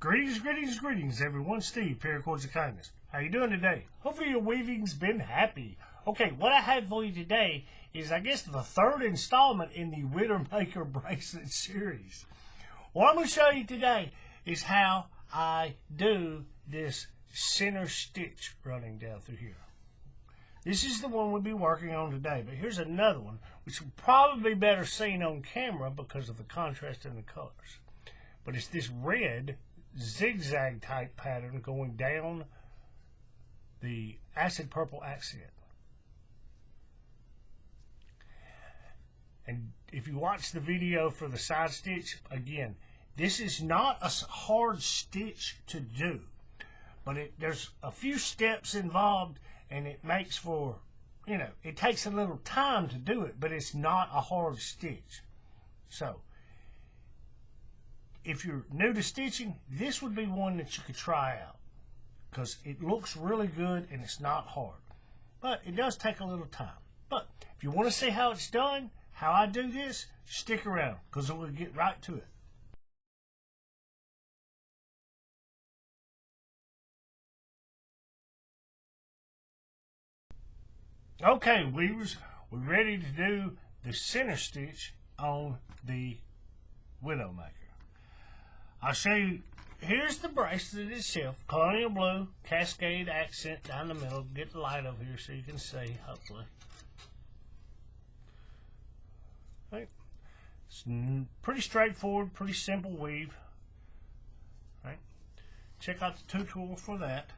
Greetings, everyone. Steve, Paracords of Kindness. How you doing today? Hopefully your weaving's been happy. Okay, what I have for you today is, I guess, the third installment in the Widowmaker bracelet series. What I'm going to show you today is how I do this center stitch running down through here. This is the one we'll be working on today, but here's another one, which will probably be better seen on camera because of the contrast in the colors. But it's this red zigzag type pattern going down the acid purple accent. And if you watch the video for the side stitch, again, this is not a hard stitch to do, but there's a few steps involved, and it makes for, it takes a little time to do it, but it's not a hard stitch. So if you're new to stitching, this would be one that you could try out because it looks really good and it's not hard. But it does take a little time. But if you want to see how it's done, how I do this, stick around because we'll get right to it. Okay, weavers, we're ready to do the center stitch on the Widowmaker. I'll show you, here's the bracelet itself, colonial blue, cascade accent down the middle. Get the light over here so you can see, hopefully. Right. It's pretty straightforward, pretty simple weave. Right. Check out the tutorial for that.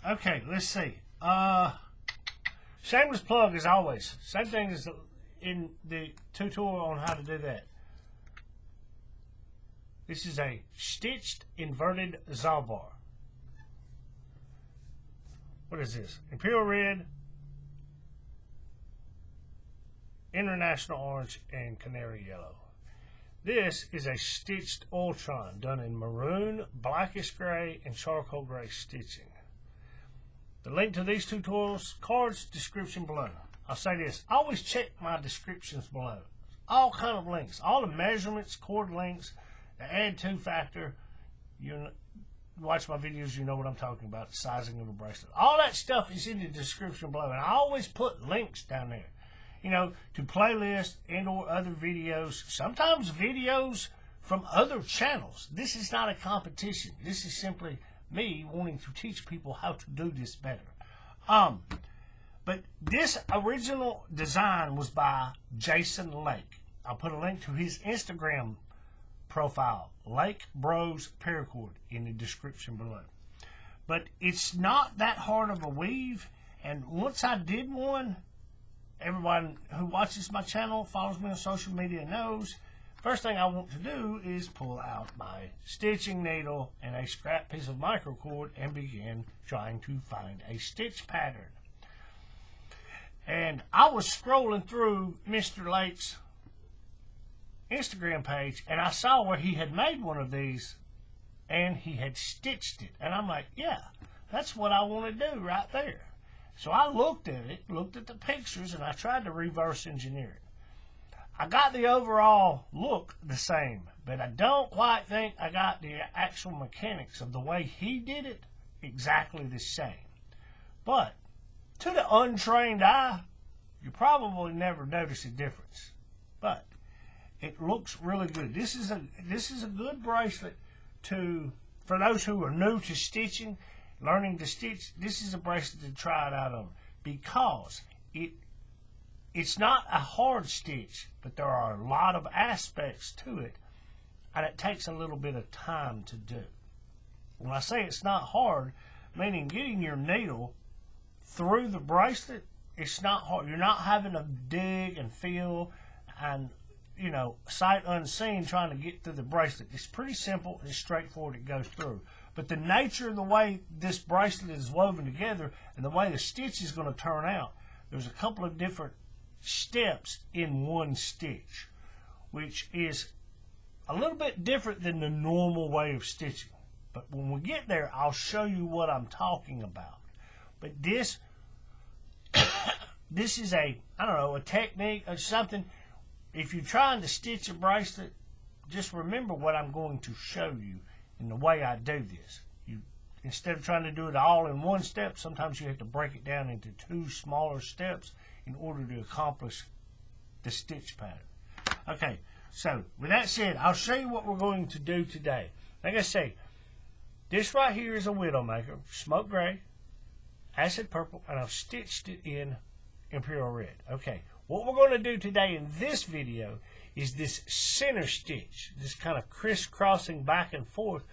Okay, let's see. Shameless plug as always. Same thing as in the tutorial on how to do that. This is a stitched inverted Zawbar. What is this? Imperial Red, International Orange, and Canary Yellow. This is a stitched Ultron done in maroon, blackish gray, and charcoal gray stitching. The link to these tutorials, cards, description below. I'll say this, always check my descriptions below. All kind of links, all the measurements, cord links, the add to factor. You watch my videos, you know what I'm talking about, the sizing of the bracelet. All that stuff is in the description below, and I always put links down there, to playlists and or other videos, sometimes videos from other channels. This is not a competition. This is simply me wanting to teach people how to do this better. But this original design was by Jason Lake. I'll put a link to his Instagram profile, Lake Bros Paracord, in the description below. But it's not that hard of a weave, and once I did one, everyone who watches my channel, follows me on social media, knows first thing I want to do is pull out my stitching needle and a scrap piece of microcord and begin trying to find a stitch pattern. And I was scrolling through Mr. Lake's Instagram page, and I saw where he had made one of these and he had stitched it, and I'm like, yeah, that's what I want to do right there. So I looked at it, looked at the pictures, and I tried to reverse engineer it. I got the overall look the same, but I don't quite think I got the actual mechanics of the way he did it exactly the same. But to the untrained eye, you probably never notice a difference. But it looks really good. This is a good bracelet for those who are new to stitching, learning to stitch. This is a bracelet to try it out on because it's not a hard stitch, but there are a lot of aspects to it, and it takes a little bit of time to do. When I say it's not hard, meaning getting your needle through the bracelet, it's not hard. You're not having to dig and feel and sight unseen trying to get through the bracelet. It's pretty simple. It's straightforward. It goes through. But the nature of the way this bracelet is woven together and the way the stitch is going to turn out, there's a couple of different steps in one stitch, which is a little bit different than the normal way of stitching. But when we get there, I'll show you what I'm talking about. But this is a technique or something. If you're trying to stitch a bracelet, just remember what I'm going to show you in the way I do this. Instead of trying to do it all in one step, sometimes you have to break it down into 2 smaller steps in order to accomplish the stitch pattern. Okay, so with that said, I'll show you what we're going to do today. Like I say, this right here is a Widowmaker, smoke gray, acid purple, and I've stitched it in Imperial Red. Okay, what we're going to do today in this video is this center stitch, this kind of crisscrossing back and forth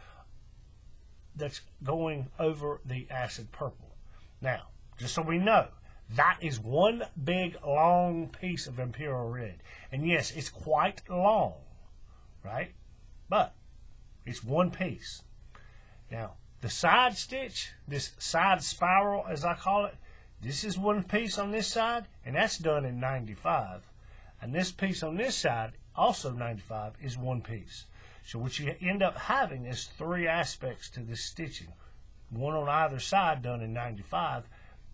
that's going over the acid purple. Now, just so we know, that is one big long piece of Imperial Red. And yes, it's quite long, right? But it's one piece. Now, the side stitch, this side spiral as I call it, this is one piece on this side, and that's done in 95. And this piece on this side, also 95, is one piece. So what you end up having is 3 aspects to this stitching. One on either side done in 95.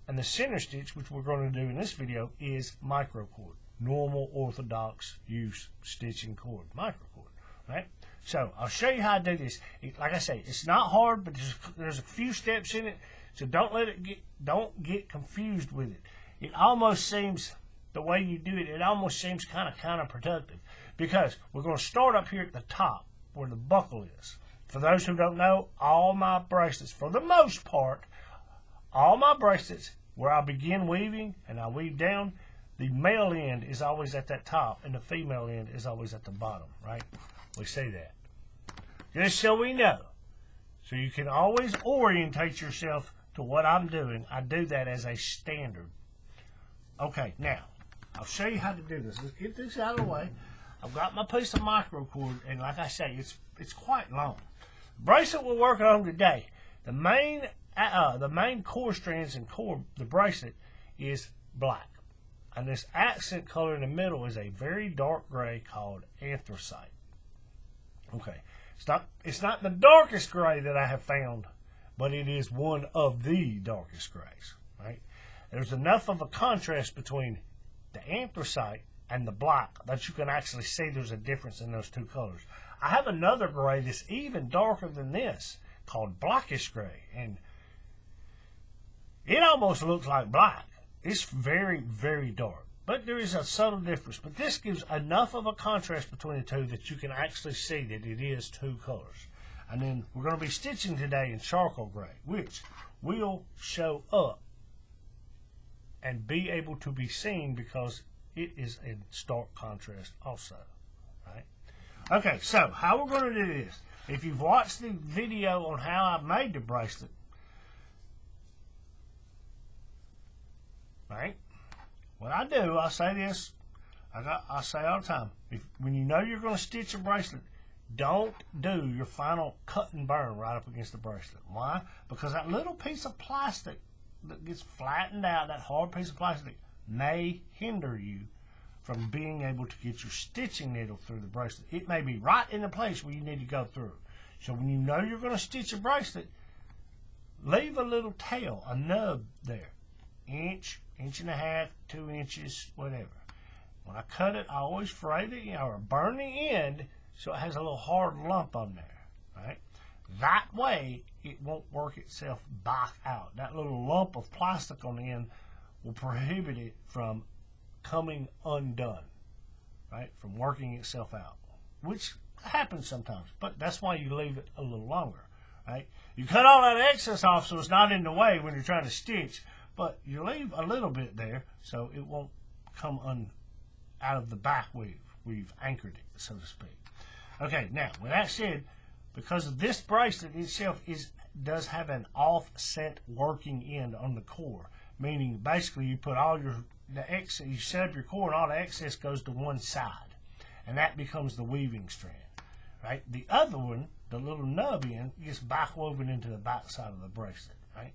And the center stitch, which we're going to do in this video, is microcord. Normal, orthodox use stitching cord. Microcord, right? So I'll show you how to do this. Like I say, it's not hard, but there's a few steps in it. So don't get confused with it. It almost seems, the way you do it, it almost seems kind of counterproductive. Because we're going to start up here at the top, where the buckle is. For those who don't know, all my bracelets, for the most part, all my bracelets, where I begin weaving and I weave down, the male end is always at that top and the female end is always at the bottom, right? We say that. Just so we know. So you can always orientate yourself to what I'm doing. I do that as a standard. Okay, now, I'll show you how to do this. Let's get this out of the way. I've got my piece of microcord, and like I say, it's quite long. The bracelet we're working on today, the main core strands and core, the bracelet, is black. And this accent color in the middle is a very dark gray called anthracite. Okay, it's not the darkest gray that I have found, but it is one of the darkest grays, right? There's enough of a contrast between the anthracite and the black that you can actually see there's a difference in those 2 colors. I have another gray that's even darker than this called blackish gray, and it almost looks like black. It's very, very dark, but there is a subtle difference. But this gives enough of a contrast between the 2 that you can actually see that it is 2 colors. And then we're going to be stitching today in charcoal gray, which will show up and be able to be seen because it is in stark contrast also, right? Okay, so how we're going to do this, if you've watched the video on how I made the bracelet, right, what I do, I say this, I say all the time, when you know you're going to stitch a bracelet, don't do your final cut and burn right up against the bracelet. Why? Because that little piece of plastic that gets flattened out, that hard piece of plastic, may hinder you from being able to get your stitching needle through the bracelet. It may be right in the place where you need to go through. So when you know you're going to stitch a bracelet, leave a little tail, a nub there. Inch, inch and a half, 2 inches, whatever. When I cut it, I always fray the or burn the end so it has a little hard lump on there, right? That way, it won't work itself back out. That little lump of plastic on the end will prohibit it from coming undone, right? From working itself out, which happens sometimes, but that's why you leave it a little longer, right? You cut all that excess off so it's not in the way when you're trying to stitch, but you leave a little bit there so it won't come out of the back weave. We've anchored it, so to speak. Okay, now, with that said, because this bracelet itself does have an offset working end on the core, meaning basically you put all you set up your core and all the excess goes to one side, and that becomes the weaving strand, right? The other one, the little nub end, gets back woven into the back side of the bracelet, right?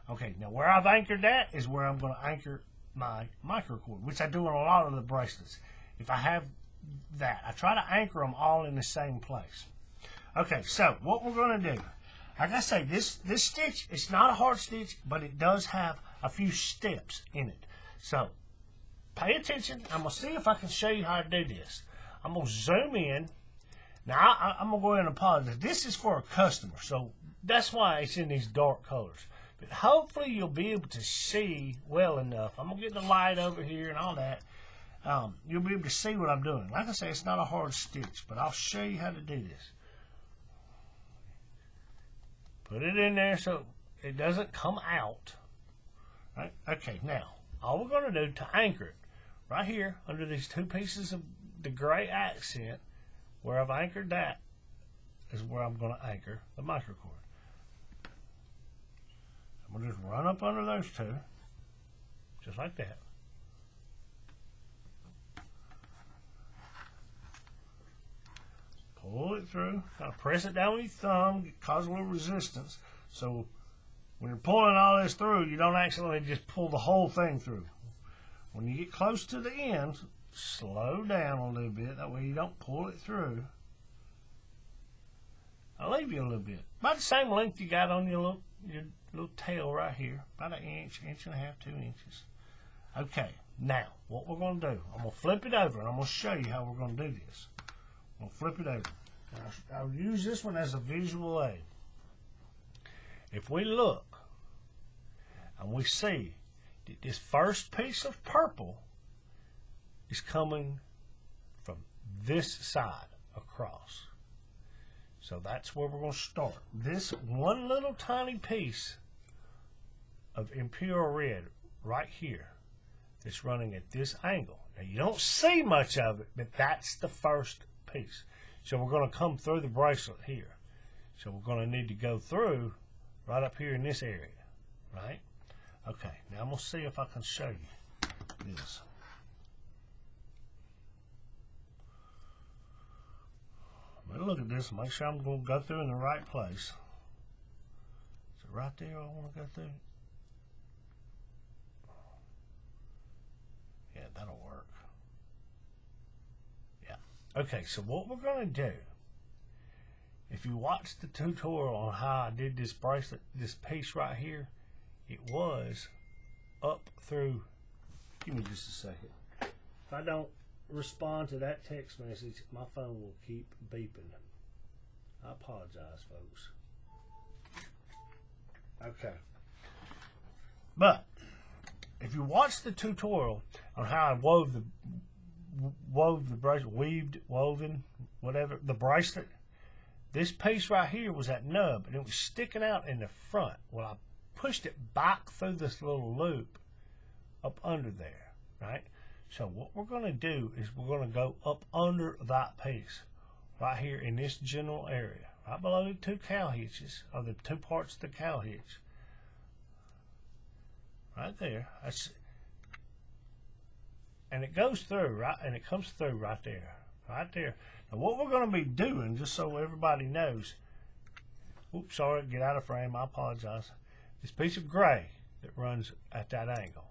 Okay, now where I've anchored that is where I'm going to anchor my microcord, which I do on a lot of the bracelets. If I have that, I try to anchor them all in the same place. Okay, so what we're going to do, like I say, this stitch, it's not a hard stitch, but it does have a few steps in it. So pay attention. I'm going to see if I can show you how to do this. I'm going to zoom in. Now, I'm going to go ahead and apologize. This is for a customer, so that's why it's in these dark colors. But hopefully you'll be able to see well enough. I'm going to get the light over here and all that. You'll be able to see what I'm doing. Like I say, it's not a hard stitch, but I'll show you how to do this. Put it in there so it doesn't come out. Right? Okay, now, all we're going to do to anchor it, right here under these two pieces of the gray accent, where I've anchored that, is where I'm going to anchor the microcord. I'm going to just run up under those two, just like that. Pull it through, kind of press it down with your thumb, cause a little resistance. So when you're pulling all this through, you don't accidentally just pull the whole thing through. When you get close to the end, slow down a little bit, that way you don't pull it through. I'll leave you a little bit. About the same length you got on your little tail right here. About an inch, inch and a half, 2 inches. Okay, now what we're going to do, I'm going to flip it over and I'm going to show you how we're going to do this. I'm going to flip it over. I'll use this one as a visual aid. If we look and we see that this first piece of purple is coming from this side across. So that's where we're going to start. This one little tiny piece of Imperial Red right here that's running at this angle. Now you don't see much of it, but that's the first piece. So we're going to come through the bracelet here. So we're going to need to go through right up here in this area, right? Okay, now I'm going to see if I can show you this. I'm going to look at this and make sure I'm going to go through in the right place. Is it right there I want to go through? Yeah, that'll work. Yeah. Okay, so what we're going to do, if you watch the tutorial on how I did this bracelet, this piece right here, it was up through, give me just a second. If I don't respond to that text message, my phone will keep beeping. I apologize, folks. Okay. But if you watch the tutorial on how I wove the bracelet, woven, whatever, the bracelet, this piece right here was that nub, and it was sticking out in the front. Well, I pushed it back through this little loop up under there, right? So what we're going to do is we're going to go up under that piece right here in this general area, right below the two cow hitches, or the two parts of the cow hitch. Right there. And it goes through, right? And it comes through right there. Right there. Now what we're going to be doing, just so everybody knows, oops, sorry, get out of frame, I apologize. This piece of gray that runs at that angle,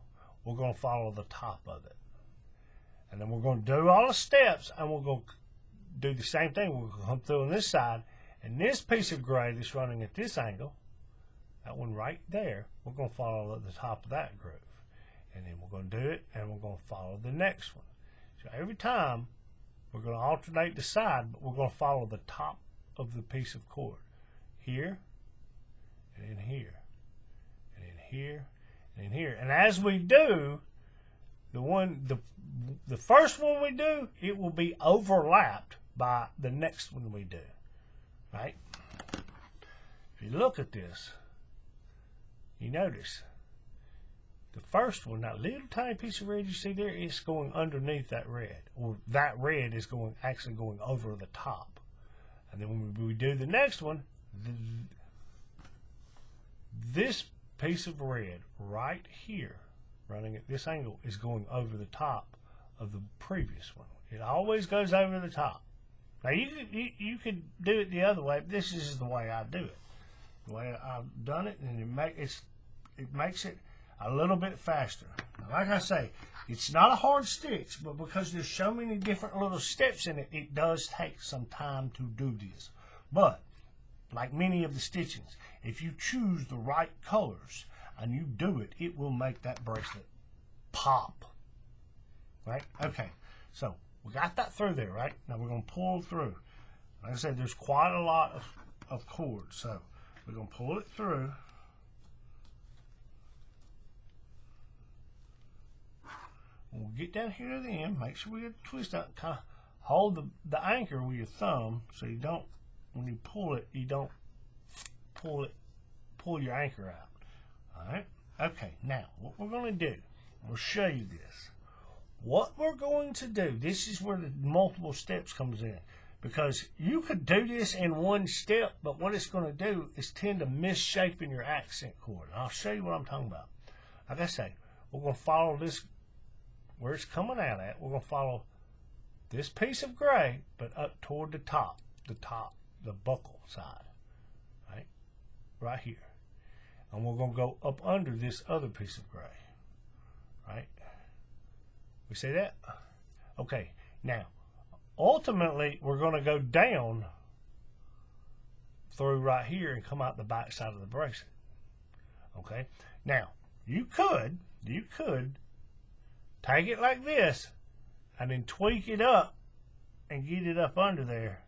we're going to follow the top of it. And then we're going to do all the steps, and we're going to do the same thing. We're going to come through on this side, and this piece of gray that's running at this angle, that one right there, we're going to follow at the top of that groove. And then we're going to do it, and we're going to follow the next one. So every time, we're going to alternate the side, but we're going to follow the top of the piece of cord. Here, and then here, and then here, and then here. And as we do, the first one we do, it will be overlapped by the next one we do, right? If you look at this, you notice the first one, that little tiny piece of red you see there, it's going underneath that red, or that red is actually going over the top. And then when we do the next one, this piece of red right here, running at this angle, is going over the top of the previous one. It always goes over the top. Now you could do it the other way, but this is the way I do it. The way I've done it, and it makes it a little bit faster. Now, like I say, it's not a hard stitch, but because there's so many different little steps in it, it does take some time to do this. But like many of the stitchings, if you choose the right colors and you do it, it will make that bracelet pop. Right? Okay, so we got that through there, right? Now we're going to pull through. Like I said, there's quite a lot of cord, so we're going to pull it through. We'll get down here to the end, make sure we get the twist out, kind of hold the anchor with your thumb so you don't, when you pull it, you don't pull your anchor out. Alright? Okay, now what we're going to do, we'll show you this. What we're going to do, this is where the multiple steps comes in. Because you could do this in one step, but what it's going to do is tend to misshape in your accent cord. And I'll show you what I'm talking about. Like I say, we're going to follow this, where it's coming out at, we're going to follow this piece of gray, but up toward the top, the buckle side, right here. And we're going to go up under this other piece of gray, right? We see that? Okay, now, ultimately, we're going to go down through right here and come out the back side of the bracelet. Okay, now, you could take it like this and then tweak it up and get it up under there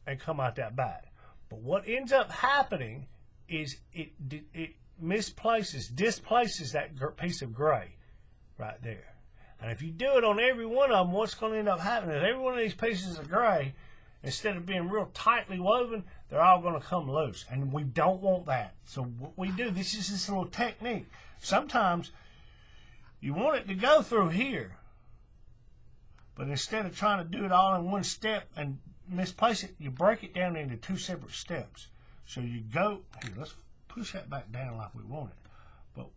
and come out that back. But what ends up happening is it displaces that piece of gray right there. And if you do it on every one of them, what's going to end up happening is every one of these pieces of gray, instead of being real tightly woven, they're all going to come loose. And we don't want that. So what we do, this is this little technique. Sometimes you want it to go through here. But instead of trying to do it all in one step and misplace it, you break it down into two separate steps. So you go, here, let's push that back down like we want it. But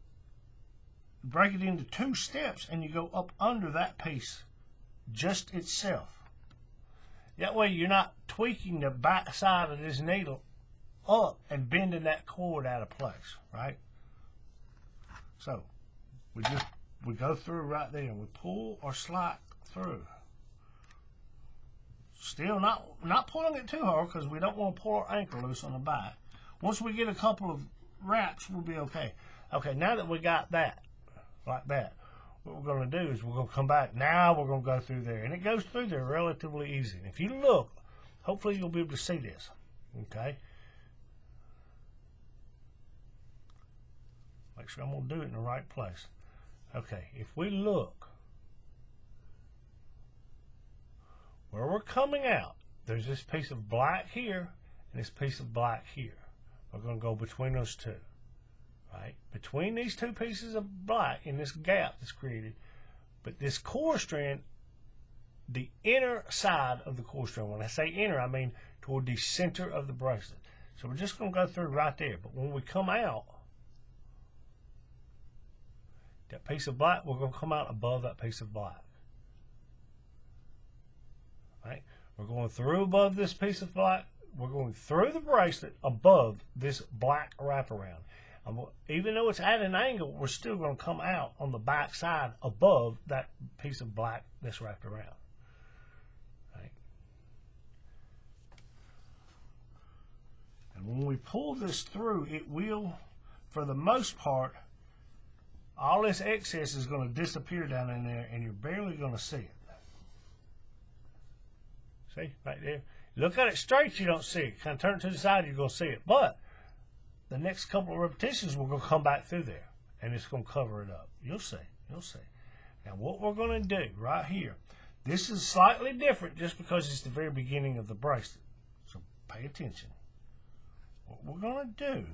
break it into two steps and you go up under that piece just itself. That way you're not tweaking the back side of this needle up and bending that cord out of place, right? So we go through right there and we pull or slide through. Still not pulling it too hard because we don't want to pull our anchor loose on the back. Once we get a couple of wraps, we'll be okay. Okay, now that we got that, like that, what we're going to do is we're going to come back. Now we're going to go through there. And it goes through there relatively easy. And if you look, hopefully you'll be able to see this. Okay? Make sure I'm going to do it in the right place. Okay, if we look, where we're coming out, there's this piece of black here and this piece of black here. We're going to go between those two. Right? Between these two pieces of black in this gap that's created, but this core strand, the inner side of the core strand, when I say inner, I mean toward the center of the bracelet. So we're just going to go through right there. But when we come out, that piece of black, we're going to come out above that piece of black. Right? We're going through above this piece of black. We're going through the bracelet above this black wraparound. Even though it's at an angle, we're still going to come out on the back side above that piece of black that's wrapped around. Right? And when we pull this through, it will, for the most part, all this excess is going to disappear down in there and you're barely going to see it. See, right there. Look at it straight, you don't see it. Kind of turn it to the side, you're going to see it. But the next couple of repetitions, we're going to come back through there, and it's going to cover it up. You'll see. You'll see. Now, what we're going to do right here, this is slightly different just because it's the very beginning of the bracelet. So pay attention. What we're going to do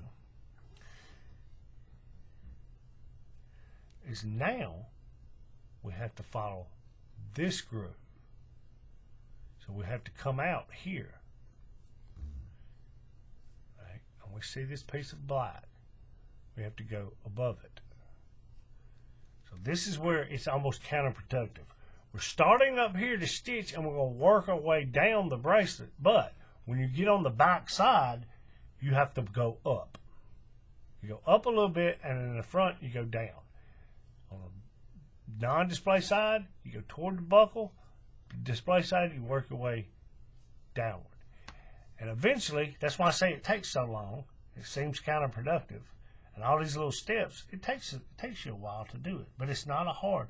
is now we have to follow this groove. So we have to come out here. Right? And we see this piece of black. We have to go above it. So this is where it's almost counterproductive. We're starting up here to stitch and we're going to work our way down the bracelet. But when you get on the back side, you have to go up. You go up a little bit, and in the front, you go down. On the non-display side, you go toward the buckle. Display side, you work your way downward. And eventually, that's why I say it takes so long. It seems counterproductive. And all these little steps, it takes you a while to do it. But it's not a hard.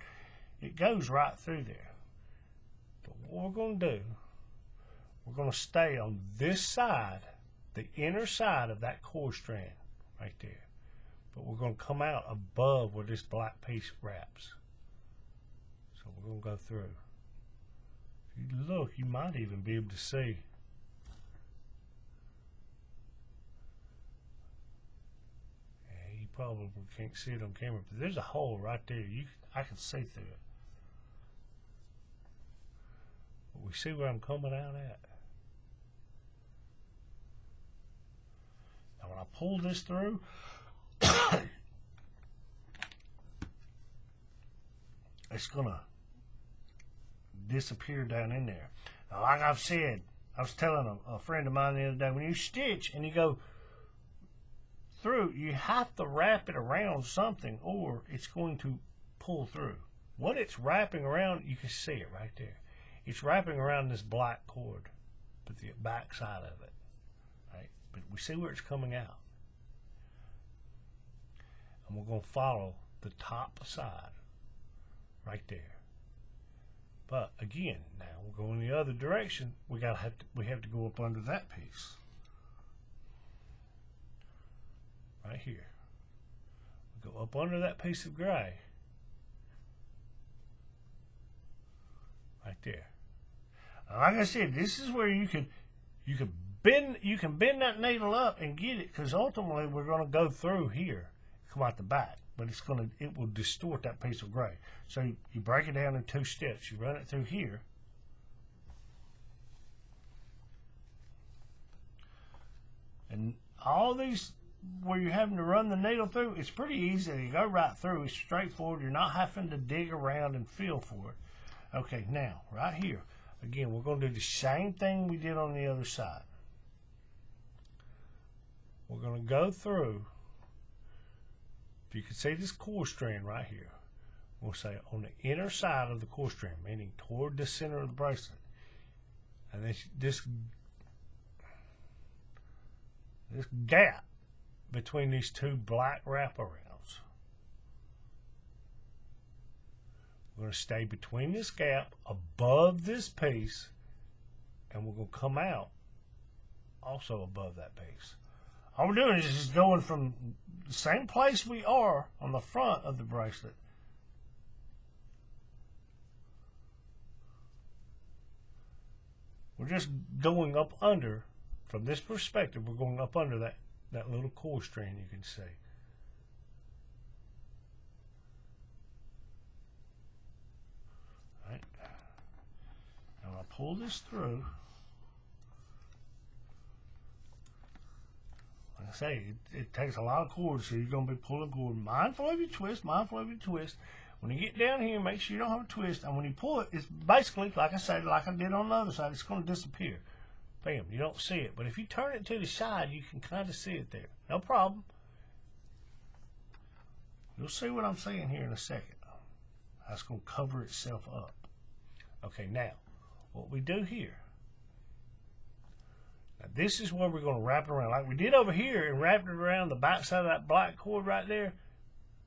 It goes right through there. But what we're going to do, we're going to stay on this side, the inner side of that core strand right there. But we're going to come out above where this black piece wraps. So we're going to go through. If you look, you might even be able to see. Yeah, you probably can't see it on camera, but there's a hole right there. I can see through it. But we see where I'm coming out at. Now when I pull this through, it's gonna disappear down in there. Now, like I've said, I was telling a friend of mine the other day, when you stitch and you go through, you have to wrap it around something or it's going to pull through. What it's wrapping around, you can see it right there. It's wrapping around this black cord, but the back side of it, right? But we see where it's coming out. And we're going to follow the top side right there. But again, now we're going the other direction. We have to go up under that piece right here. We go up under that piece of gray right there. Now, like I said, this is where you can bend that needle up and get it, because ultimately we're going to go through here, come out the back, but it will distort that piece of gray. So you break it down in 2 steps. You run it through here, and all these where you're having to run the needle through, it's pretty easy. You go right through. It's straightforward. You're not having to dig around and feel for it. Okay, now right here again, we're going to do the same thing we did on the other side. We're going to go through. If you can see this core strand right here, we'll say on the inner side of the core strand, meaning toward the center of the bracelet. And this gap between these 2 black wraparounds, we're going to stay between this gap above this piece, and we're going to come out also above that piece. All we're doing is just going from the same place we are on the front of the bracelet we're just going up under, from this perspective, we're going up under that little core strand you can see. All right. Now when I pull this through, like I say, it takes a lot of cords, so you're going to be pulling cord. Mindful of your twist, mindful of your twist. When you get down here, make sure you don't have a twist. And when you pull it, it's basically, like I said, like I did on the other side, it's going to disappear. Bam, you don't see it. But if you turn it to the side, you can kind of see it there. No problem. You'll see what I'm saying here in a second. That's going to cover itself up. Okay, now, what we do here, now this is where we're going to wrap it around, like we did over here and wrapped it around the back side of that black cord right there.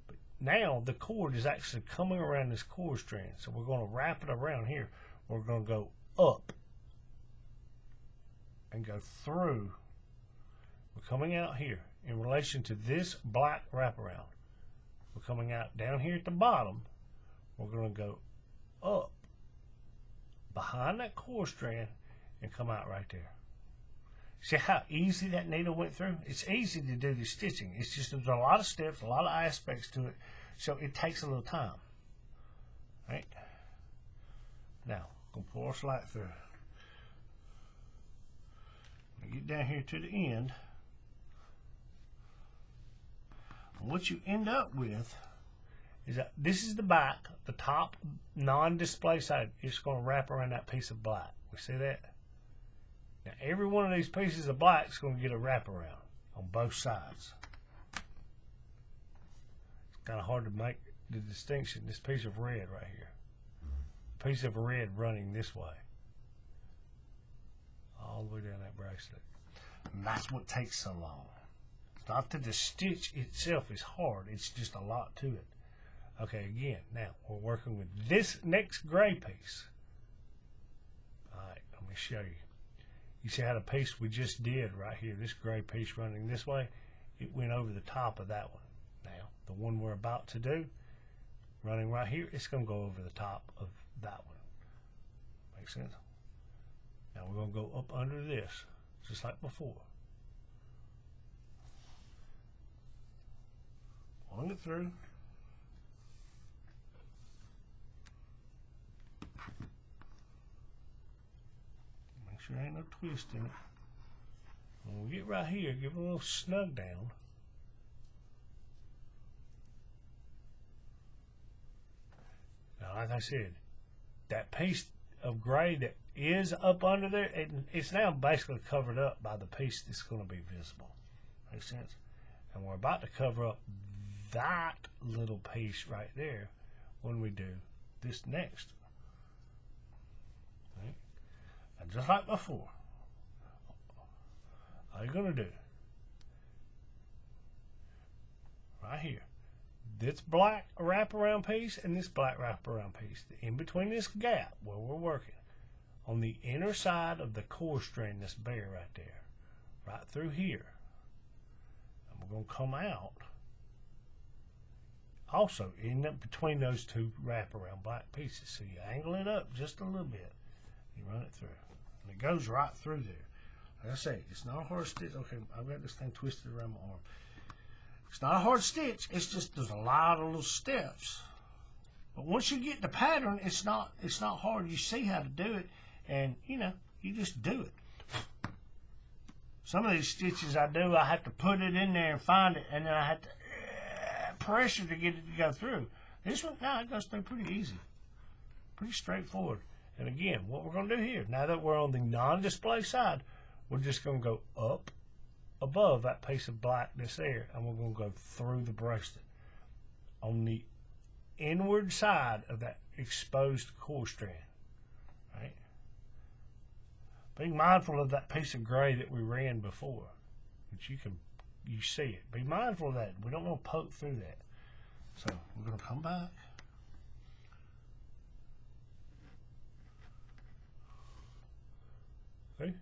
But now the cord is actually coming around this cord strand. So we're going to wrap it around here. We're going to go up and go through. We're coming out here in relation to this black wraparound. We're coming out down here at the bottom. We're going to go up behind that core strand and come out right there. See how easy that needle went through? It's easy to do the stitching. It's just there's a lot of steps, a lot of aspects to it, so it takes a little time. Right? Now, I'm going to pull our slack through. Get down here to the end. And what you end up with is that this is the back, the top non-display side. It's going to wrap around that piece of black. We see that? Now every one of these pieces of black is going to get a wraparound on both sides. It's kind of hard to make the distinction. This piece of red right here. A piece of red running this way. All the way down that bracelet. And that's what takes so long. It's not that the stitch itself is hard, it's just a lot to it. Okay, again, now we're working with this next gray piece. me show you. You see how the piece we just did right here, this gray piece running this way, it went over the top of that one. Now, the one we're about to do, running right here, it's going to go over the top of that one. Make sense? Now we're going to go up under this, just like before. Pulling it through. Make sure there ain't no twist in it. When we get right here, give it a little snug down. Now, like I said, that piece of gray that is up under there, it's now basically covered up by the piece that's going to be visible. Makes sense? And we're about to cover up that little piece right there when we do this next. Right? And just like before, all you're going to do, right here, this black wraparound piece and this black wraparound piece, in between this gap where we're working, on the inner side of the core strand, this bare right there, right through here, and we're going to come out also in between those two wraparound black pieces. So you angle it up just a little bit, you run it through, and it goes right through there. Like I say, it's not a hard stitch. Okay, I've got this thing twisted around my arm. It's not a hard stitch, it's just there's a lot of little steps. But once you get the pattern, it's not hard. You see how to do it, and you just do it. Some of these stitches I do, I have to put it in there and find it, and then I have to pressure to get it to go through. This one, no, it goes through pretty easy. Pretty straightforward. And again, what we're going to do here, now that we're on the non-display side, we're just going to go up above that piece of blackness there, and we're going to go through the bracelet on the inward side of that exposed core strand. Right? Be mindful of that piece of gray that we ran before, which you see it. Be mindful of that. We don't want to poke through that. So we're going to come back. See?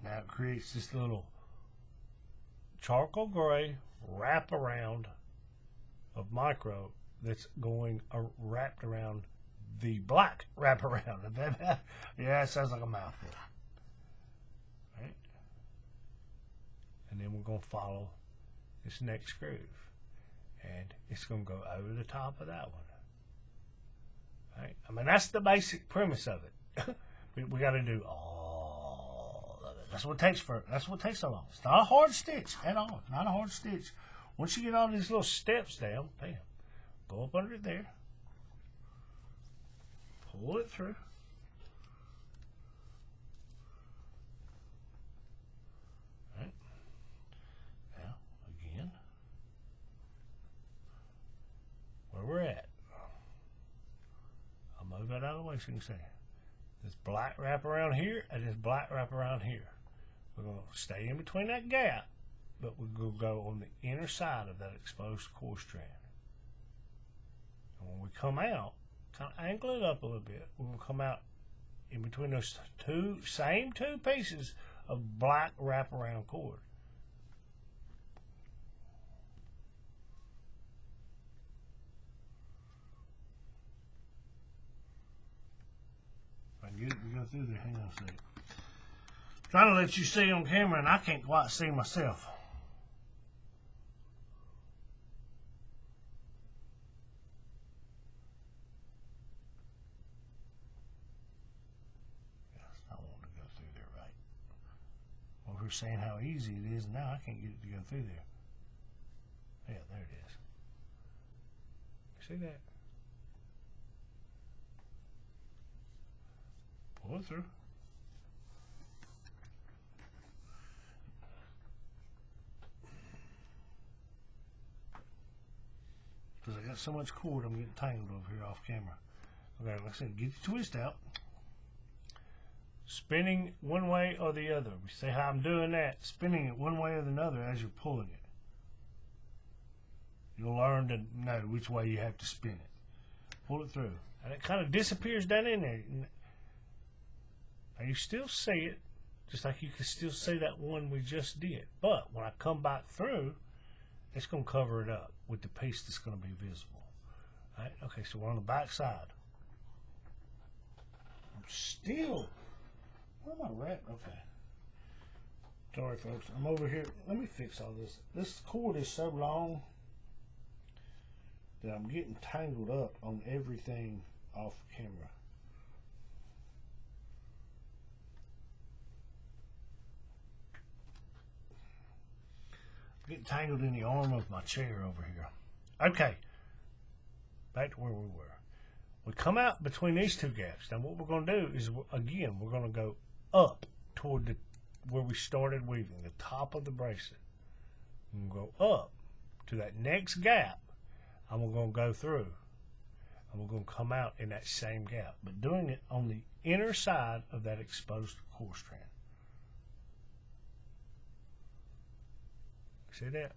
Now it creates this little charcoal gray wraparound of micro that's going wrapped around the black wraparound. Yeah, it sounds like a mouthful. Right? And then we're going to follow this next groove, and it's going to go over the top of that one. Right? I mean, that's the basic premise of it. we got to do all of it. That's what it takes so long. It's not a hard stitch at all. Not a hard stitch. Once you get all these little steps down, bam, go up under it there, pull it through. Right. Now, again, where we're at, I'll move that out of the way so you can see. This black wrap around here and this black wrap around here. We're going to stay in between that gap, but we're going to go on the inner side of that exposed core strand. And when we come out, kind of angle it up a little bit, we're going to come out in between those same two pieces of black wraparound cord. If I can get it to go through there, hang on a second. Trying to let you see on camera, and I can't quite see myself. I want to go through there right. Well, we're saying how easy it is now. I can't get it to go through there. Yeah, there it is. You see that? Pull it through. Because I got so much cord, I'm getting tangled over here off camera. Okay, like I said, get the twist out. spinning one way or the other. We see how I'm doing that, spinning it one way or the other as you're pulling it. You'll learn to know which way you have to spin it. Pull it through. And it kind of disappears down in there. Now you still see it, just like you can still see that one we just did. But when I come back through, it's going to cover it up with the piece that's going to be visible. All right? Okay, so we're on the back side. I'm still... Where am I at? Okay. Sorry, folks. I'm over here. Let me fix all this. This cord is so long that I'm getting tangled up on everything off camera. I'm getting tangled in the arm of my chair over here. Okay. Back to where we were. We come out between these two gaps. Now what we're going to do is, again, we're going to go up toward where we started weaving, the top of the bracelet. We're going to go up to that next gap, and we're going to go through. And we're going to come out in that same gap, but doing it on the inner side of that exposed core strand. See that?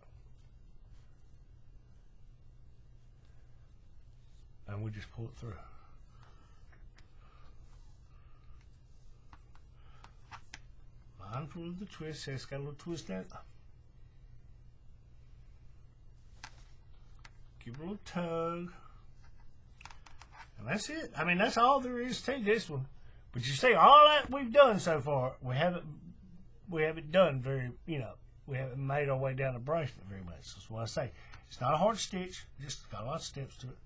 And we just pull it through. Mindful of the twist. See, it's got a little twist in it. Give it a little tug. And that's it. I mean, that's all there is to this one. But you see, all that we've done so far, we haven't done very, we haven't made our way down the bracelet very much. That's what I say. It's not a hard stitch. Just got a lot of steps to it.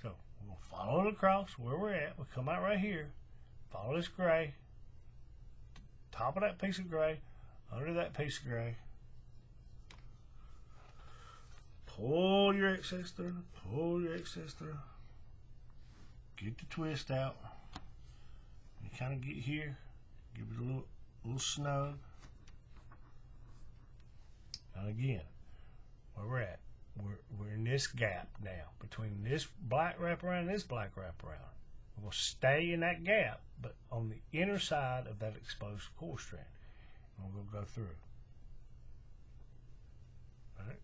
So we're going to follow it across where we're at. We'll come out right here. Follow this gray. Top of that piece of gray. Under that piece of gray. Pull your excess through. Pull your excess through. Get the twist out. You kind of get here. Give it a little snug. And again, where we're at, we're in this gap now between this black wraparound and this black wraparound. We're going to stay in that gap, but on the inner side of that exposed core strand. And we're going to go through. All right.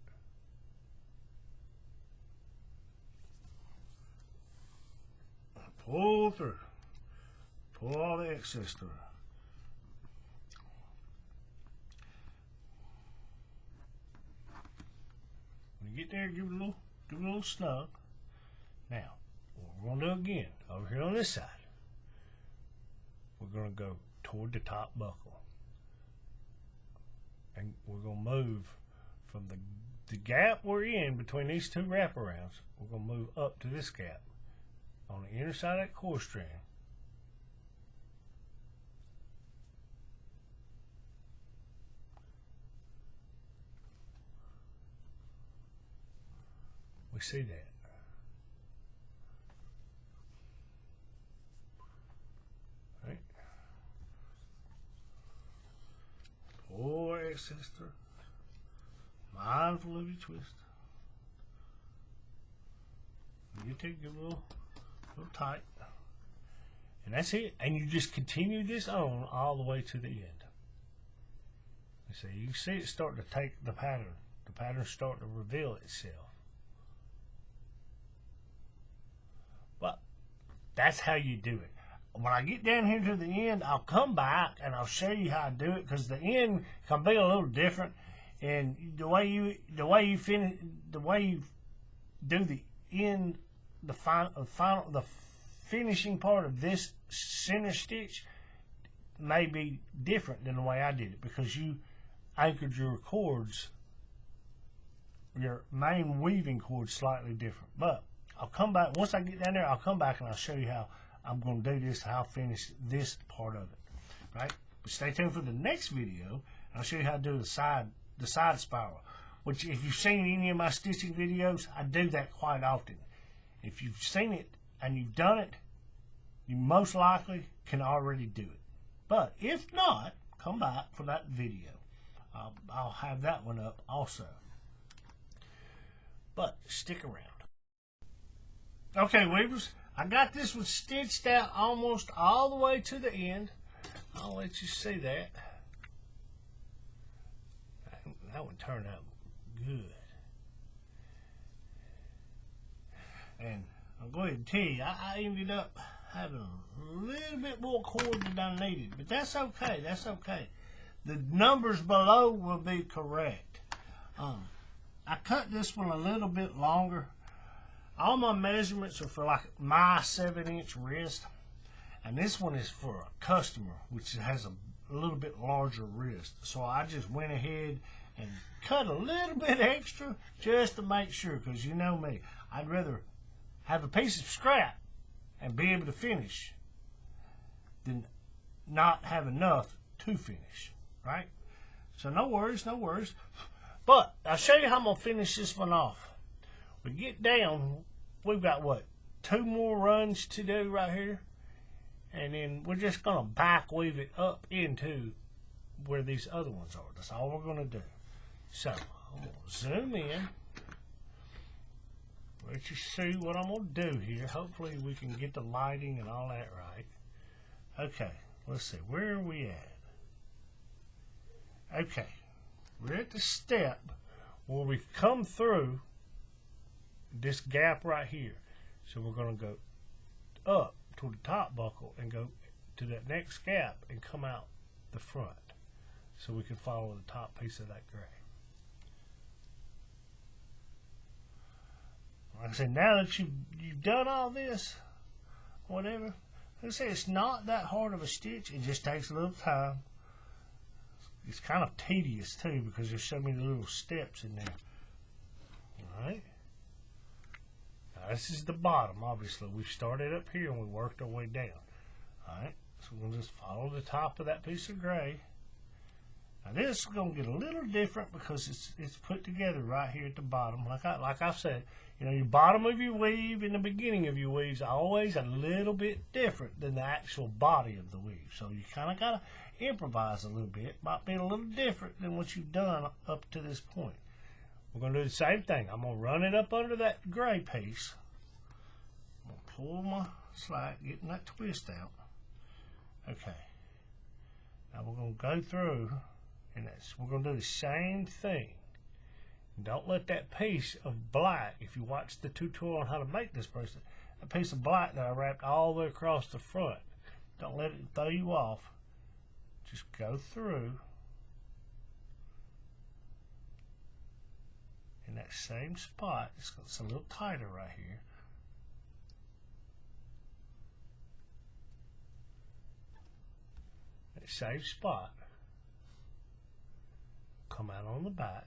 Pull through. Pull all the excess through. When you get there, give it a little snug. Now, what we're going to do again, over here on this side, we're going to go toward the top buckle. And we're going to move from the gap we're in between these two wraparounds, we're going to move up to this gap on the inner side of that core strand. We see that. Right. Pull excess through. Mindful of your twist. You take a little tight. And that's it. And you just continue this on all the way to the end. You see, you can see it starting to take the pattern. The pattern's starting to reveal itself. But that's how you do it. When I get down here to the end, I'll come back and I'll show you how I do it, because the end can be a little different. And the way you do the end, the finishing part of this center stitch may be different than the way I did it, because you anchored your cords, your main weaving cord, slightly different. But I'll come back once I get down there. I'll come back and I'll show you how I'm going to do this, how I'll finish this part of it. Right? But stay tuned for the next video. I'll show you how to do the side spiral, which, if you've seen any of my stitching videos, I do that quite often. If you've seen it and you've done it, you most likely can already do it. But if not, come back for that video. I'll have that one up also. But stick around. Okay, weavers, I got this one stitched out almost all the way to the end. I'll let you see that. That one turned out good. And I'll go ahead and tell you, I ended up having a little bit more cord than I needed, but that's okay. That's okay. The numbers below will be correct. I cut this one a little bit longer. All my measurements are for like my 7-inch wrist, and this one is for a customer, which has a little bit larger wrist. So I just went ahead and cut a little bit extra just to make sure, because you know me, I'd rather have a piece of scrap and be able to finish than not have enough to finish, right? So no worries, no worries. But I'll show you how I'm going to finish this one off. We get down, we've got what, 2 more runs to do right here, and then we're just going to back weave it up into where these other ones are. That's all we're going to do. So I'm going to zoom in, let you see what I'm going to do here. Hopefully we can get the lighting and all that right. Okay, let's see, where are we at? Okay, we're at the step where we've come through this gap right here. So we're going to go up to the top buckle and go to that next gap and come out the front, so we can follow the top piece of that gray. Like I said, now that you've done all this, whatever, like I say, it's not that hard of a stitch. It just takes a little time. It's kind of tedious too, because there's so many little steps in there. Alright. Now this is the bottom, obviously. We started up here and we worked our way down. Alright, so we'll just follow the top of that piece of gray. Now this is going to get a little different because it's put together right here at the bottom. Like I said, you know, your bottom of your weave and the beginning of your weave is always a little bit different than the actual body of the weave. So you kind of got to improvise a little bit. Might be a little different than what you've done up to this point. We're going to do the same thing. I'm going to run it up under that gray piece. I'm going to pull my slack, getting that twist out. Okay. Now we're going to go through, and we're going to do the same thing. Don't let that piece of black, if you watch the tutorial on how to make this bracelet, a piece of black that I wrapped all the way across the front, don't let it throw you off. Just go through in that same spot. It's a little tighter right here. That same spot. Come out on the back.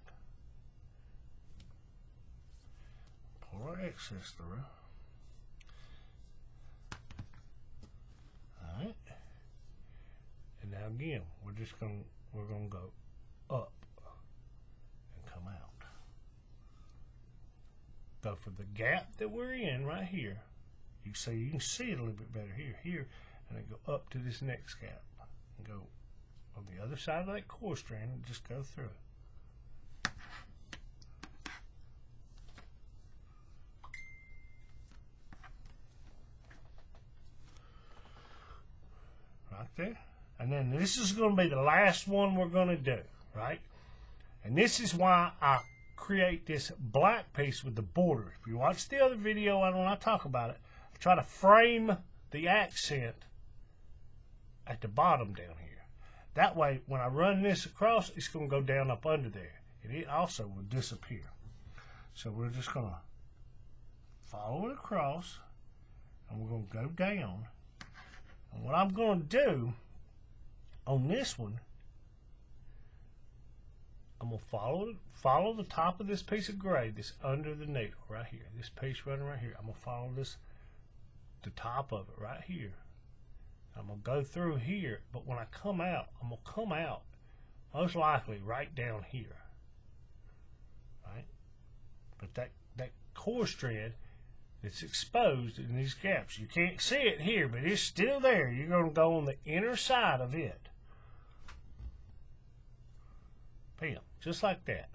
Pull our excess through. Alright. And now again, we're gonna go up and come out. Go for the gap that we're in right here. You can see it a little bit better here, and then go up to this next gap. And go on the other side of that core strand and just go through it. Right there. And then this is going to be the last one we're going to do, right? And this is why I create this black piece with the border. If you watch the other video when I talk about it, I try to frame the accent at the bottom down here. That way, when I run this across, it's going to go down up under there. And it also will disappear. So we're just going to follow it across, and we're going to go down. And what I'm going to do on this one, I'm going to follow the top of this piece of gray that's under the needle right here. This piece running right here. I'm going to follow the top of it right here. I'm going to go through here, but when I come out, I'm going to come out most likely right down here. Right? But that core strand, it's exposed in these gaps. You can't see it here, but it's still there. You're going to go on the inner side of it. Bam, just like that.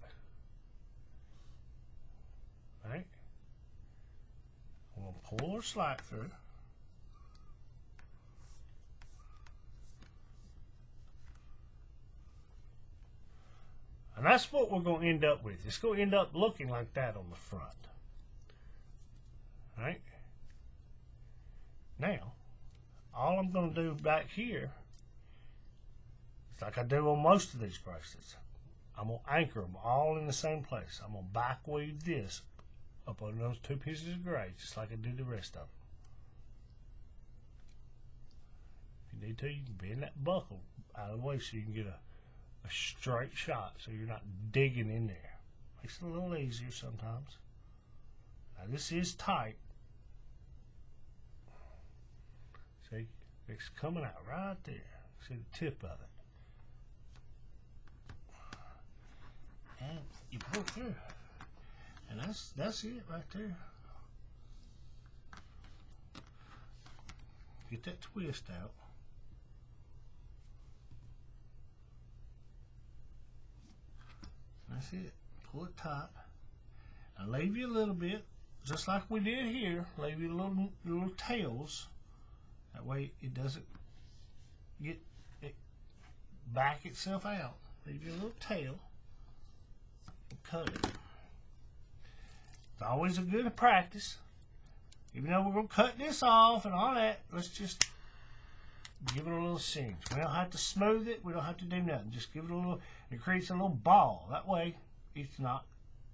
Right? I'm going to pull our slack through. And that's what we're going to end up with. It's going to end up looking like that on the front. Right? Now, all I'm going to do back here is like I do on most of these bracelets. I'm going to anchor them all in the same place. I'm going to back weave this up on those two pieces of gray, just like I did the rest of them. If you need to, you can bend that buckle out of the way so you can get a straight shot so you're not digging in there. Makes it a little easier sometimes. Now this is tight. See, it's coming out right there. See the tip of it. And you pull through. And that's it right there. Get that twist out. That's it. Pull it tight. And leave you a little bit, just like we did here. Leave you little tails. That way it doesn't get it back itself out. Leave you a little tail. And cut it. It's always a good practice. Even though we're going to cut this off and all that, let's just give it a little singe. We don't have to smooth it. We don't have to do nothing. Just give it a little, it creates a little ball. That way, it's not,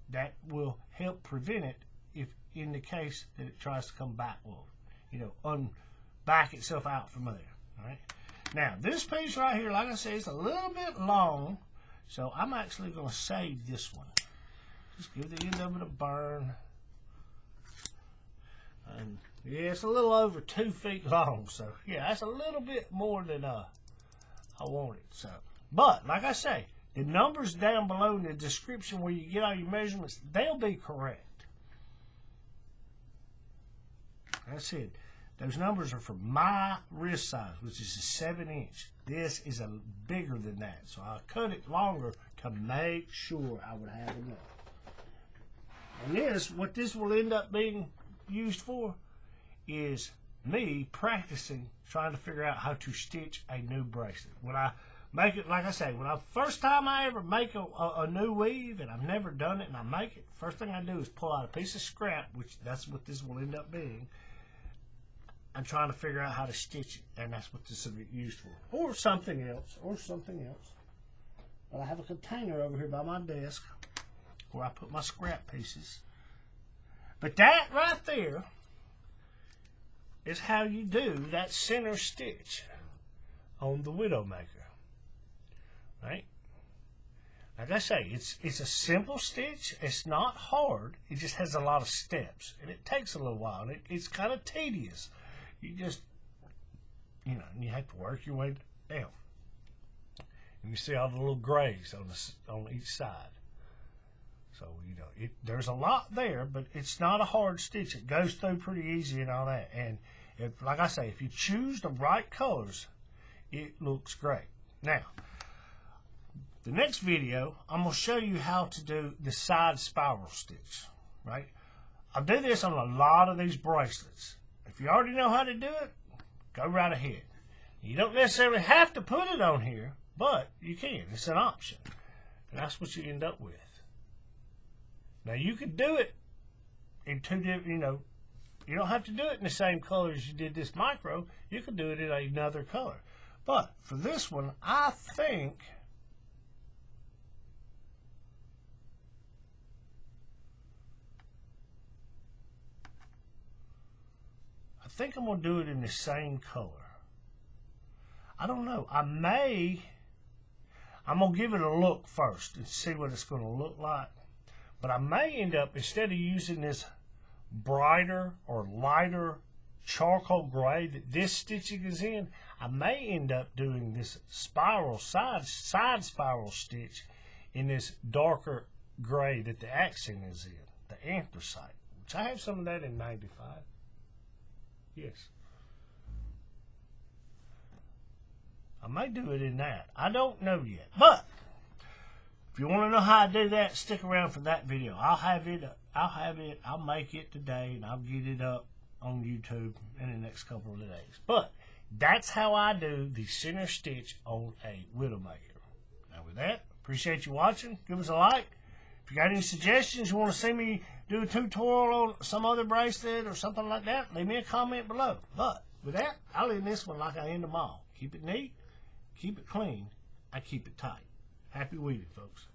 that will help prevent it if in the case that it tries to come back, will, you know, back itself out from there. All right. Now, this piece right here, like I said, it's a little bit long, so I'm actually going to save this one. Just give the end of it a burn. And yeah, it's a little over 2 feet long, so yeah, that's a little bit more than I wanted. So, but like I say, the numbers down below in the description where you get all your measurements, they'll be correct. That's it. Those numbers are for my wrist size, which is a 7-inch. This is a bigger than that, so I cut it longer to make sure I would have enough. And this, what this will end up being used for, is me practicing trying to figure out how to stitch a new bracelet. When I make it, like I say, when first time I ever make a new weave, and I've never done it, and I make it, first thing I do is pull out a piece of scrap, which that's what this will end up being. I'm trying to figure out how to stitch it, and that's what this will be used for, or something else, But I have a container over here by my desk where I put my scrap pieces. But that right there is how you do that center stitch on the Widowmaker, right? Like I say, it's a simple stitch. It's not hard. It just has a lot of steps, and it takes a little while. And it's kind of tedious. You just, you know, you have to work your way down. And you see all the little grays on each side. So, you know, there's a lot there, but it's not a hard stitch. It goes through pretty easy and all that. And like I say, if you choose the right colors, it looks great. Now, the next video, I'm going to show you how to do the side spiral stitch, right? I do this on a lot of these bracelets. If you already know how to do it, go right ahead. You don't necessarily have to put it on here, but you can. It's an option. And that's what you end up with. Now, you could do it in two different, you know, you don't have to do it in the same color as you did this micro. You could do it in another color. But for this one, I think I'm going to do it in the same color. I don't know. I'm going to give it a look first and see what it's going to look like. But I may end up, instead of using this brighter or lighter charcoal gray that this stitching is in, I may end up doing this spiral side spiral stitch in this darker gray that the accent is in, the anthracite, which I have some of that in 95. Yes. I may do it in that. I don't know yet. But if you want to know how I do that, stick around for that video. I'll make it today, and I'll get it up on YouTube in the next couple of days. But that's how I do the center stitch on a Widowmaker. Now with that, Appreciate you watching. Give us a like. If you got any suggestions, you want to see me do a tutorial on some other bracelet or something like that, leave me a comment below. But with that, I'll end this one like I end them all. Keep it neat, keep it clean, I keep it tight. Happy weaving, folks.